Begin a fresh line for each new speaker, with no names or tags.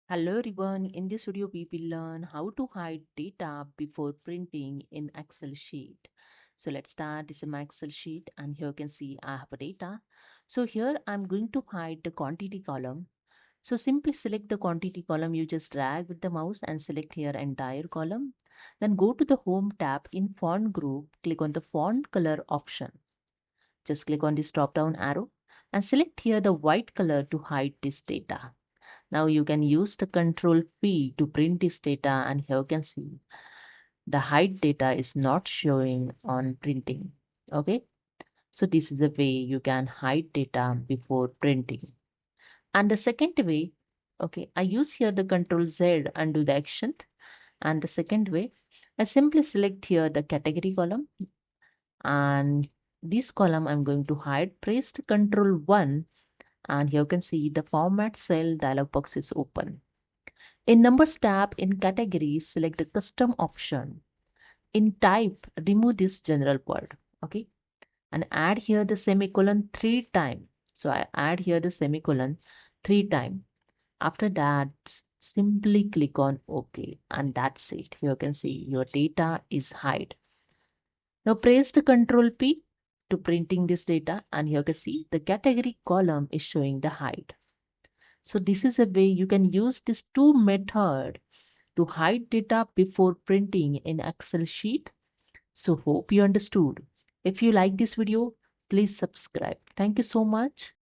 Hello everyone, in this video we will learn how to hide data before printing in Excel sheet. So let's start. This is my Excel sheet and here you can see I have a data. So here I'm going to hide the quantity column. So simply select the quantity column, you just drag with the mouse and select here entire column. Then go to the home tab in font group, click on the font color option. Just click on this drop down arrow and select here the white color to hide this data. Now you can use the control P to print this data and here you can see the hide data is not showing on printing. Okay. So this is a way you can hide data before printing. And the second way, okay, I use here the control Z and do the action. And the second way, I simply select here the category column and this column I'm going to hide. Press the control 1 and here you can see the format cell dialog box is open. In Numbers tab, in Categories, select the Custom option. In Type, remove this general word. Okay. And add here the semicolon 3 times. So I add here the semicolon 3 times. After that, simply click on OK. And that's it. Here you can see your data is hide. Now press the Control P to printing this data. And here you can see the category column is showing the hide. So this is a way you can use this two method to hide data before printing in Excel sheet. So hope you understood. If you like this video, please subscribe. Thank you so much.